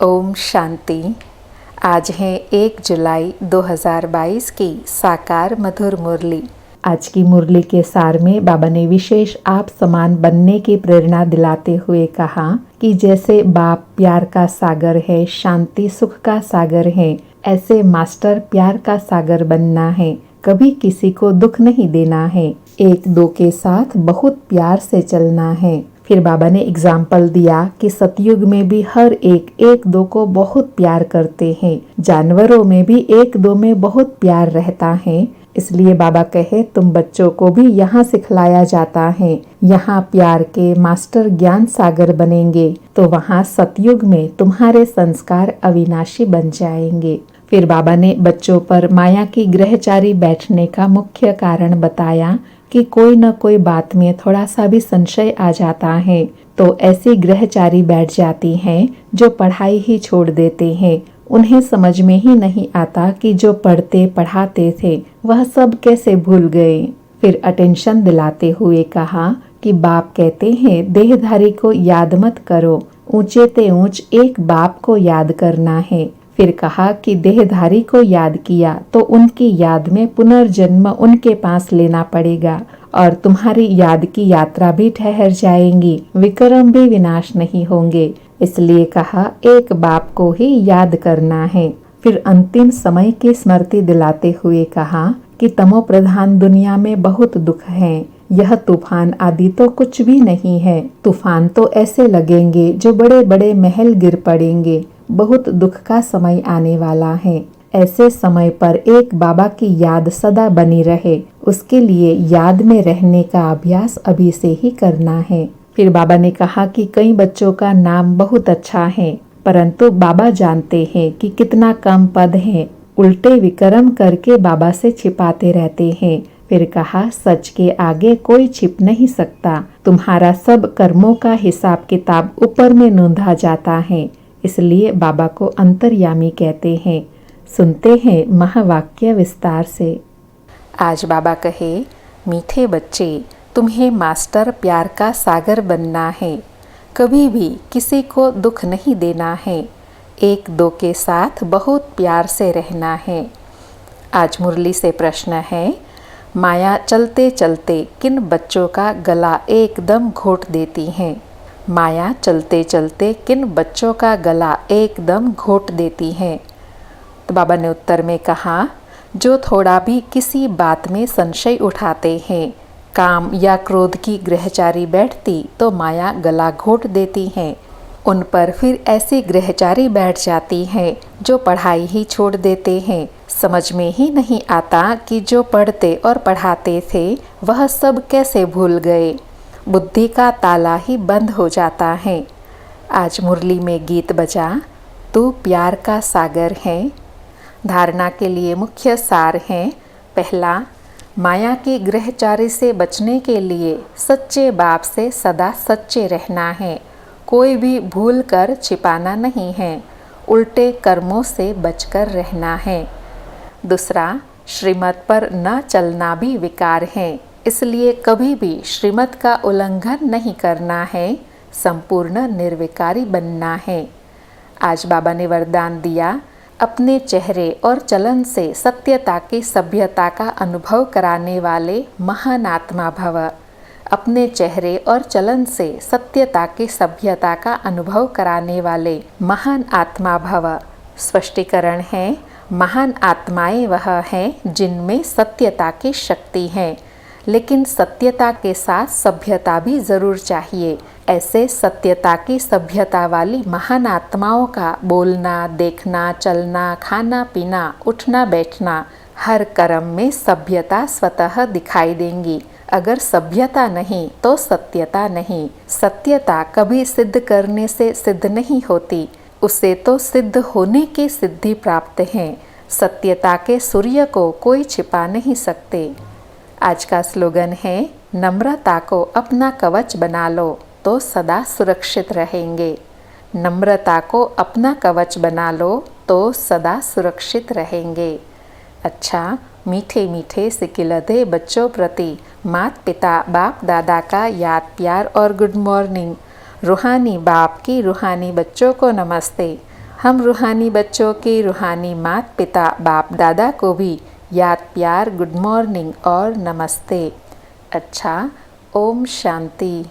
ओम शांति। आज है 1 जुलाई 2022 की साकार मधुर मुरली। आज की मुरली के सार में बाबा ने विशेष आप समान बनने की प्रेरणा दिलाते हुए कहा कि जैसे बाप प्यार का सागर है, शांति सुख का सागर है, ऐसे मास्टर प्यार का सागर बनना है। कभी किसी को दुख नहीं देना है, एक दो के साथ बहुत प्यार से चलना है। फिर बाबा ने एग्जाम्पल दिया कि सतयुग में भी हर एक दो को बहुत प्यार करते हैं, जानवरों में भी एक दो में बहुत प्यार रहता है। इसलिए बाबा कहे तुम बच्चों को भी यहाँ सिखलाया जाता है, यहाँ प्यार के मास्टर ज्ञान सागर बनेंगे तो वहाँ सतयुग में तुम्हारे संस्कार अविनाशी बन जाएंगे। फिर बाबा ने बच्चों पर माया की ग्रहचारी बैठने का मुख्य कारण बताया कि कोई न कोई बात में थोड़ा सा भी संशय आ जाता है तो ऐसी ग्रहचारी बैठ जाती हैं जो पढ़ाई ही छोड़ देते हैं। उन्हें समझ में ही नहीं आता कि जो पढ़ते पढ़ाते थे वह सब कैसे भूल गए। फिर अटेंशन दिलाते हुए कहा कि बाप कहते हैं देहधारी को याद मत करो, ऊंचे ते ऊंच एक बाप को याद करना है। फिर कहा कि देहधारी को याद किया तो उनकी याद में पुनर्जन्म उनके पास लेना पड़ेगा और तुम्हारी याद की यात्रा भी ठहर जाएंगी, विक्रम भी विनाश नहीं होंगे। इसलिए कहा एक बाप को ही याद करना है। फिर अंतिम समय की स्मृति दिलाते हुए कहा कि तमो प्रधान दुनिया में बहुत दुख है, यह तूफान आदि तो कुछ भी नहीं है। तूफान तो ऐसे लगेंगे जो बड़े बड़े महल गिर पड़ेंगे। बहुत दुख का समय आने वाला है। ऐसे समय पर एक बाबा की याद सदा बनी रहे, उसके लिए याद में रहने का अभ्यास अभी से ही करना है। फिर बाबा ने कहा कि कई बच्चों का नाम बहुत अच्छा है, परंतु बाबा जानते हैं कि कितना कम पद है, उल्टे विक्रम करके बाबा से छिपाते रहते हैं। फिर कहा सच के आगे कोई छिप नहीं सकता, तुम्हारा सब कर्मों का हिसाब किताब ऊपर में नोंधा जाता है, इसलिए बाबा को अंतर्यामी कहते हैं। सुनते हैं महावाक्य विस्तार से। आज बाबा कहे मीठे बच्चे, तुम्हें मास्टर प्यार का सागर बनना है, कभी भी किसी को दुख नहीं देना है, एक दो के साथ बहुत प्यार से रहना है। आज मुरली से प्रश्न है, माया चलते चलते किन बच्चों का गला एकदम घोट देती है? माया चलते चलते किन बच्चों का गला एकदम घोट देती है? तो बाबा ने उत्तर में कहा, जो थोड़ा भी किसी बात में संशय उठाते हैं, काम या क्रोध की ग्रहचारी बैठती तो माया गला घोट देती है। उन पर फिर ऐसी ग्रहचारी बैठ जाती है जो पढ़ाई ही छोड़ देते हैं। समझ में ही नहीं आता कि जो पढ़ते और पढ़ाते थे वह सब कैसे भूल गए। बुद्धि का ताला ही बंद हो जाता है। आज मुरली में गीत बजा, तू प्यार का सागर है। धारणा के लिए मुख्य सार है, पहला, माया की ग्रहचारी से बचने के लिए सच्चे बाप से सदा सच्चे रहना है, कोई भी भूल कर छिपाना नहीं है, उल्टे कर्मों से बचकर रहना है। दूसरा, श्रीमत पर न चलना भी विकार है, इसलिए कभी भी श्रीमत का उल्लंघन नहीं करना है, संपूर्ण निर्विकारी बनना है। आज बाबा ने वरदान दिया, अपने चेहरे और चलन से सत्यता की सभ्यता का अनुभव कराने वाले महान आत्मा भव। अपने चेहरे और चलन से सत्यता की सभ्यता का अनुभव कराने वाले महान आत्मा भव। स्पष्टीकरण है, महान आत्माएं वह हैं जिनमें सत्यता की शक्ति है, लेकिन सत्यता के साथ सभ्यता भी जरूर चाहिए। ऐसे सत्यता की सभ्यता वाली महान आत्माओं का बोलना, देखना, चलना, खाना पीना, उठना बैठना, हर कर्म में सभ्यता स्वतः दिखाई देंगी। अगर सभ्यता नहीं तो सत्यता नहीं। सत्यता कभी सिद्ध करने से सिद्ध नहीं होती, उसे तो सिद्ध होने की सिद्धि प्राप्त है। सत्यता के सूर्य को कोई छिपा नहीं सकते। आज का स्लोगन है, नम्रता को अपना कवच बना लो तो सदा सुरक्षित रहेंगे। नम्रता को अपना कवच बना लो तो सदा सुरक्षित रहेंगे। अच्छा, मीठे मीठे सिकिलधे बच्चों प्रति मात पिता बाप दादा का याद प्यार और गुड मॉर्निंग। रूहानी बाप की रूहानी बच्चों को नमस्ते। हम रूहानी बच्चों के रूहानी माता पिता बाप दादा को भी याद प्यार गुड मॉर्निंग और नमस्ते। अच्छा, ओम शांति।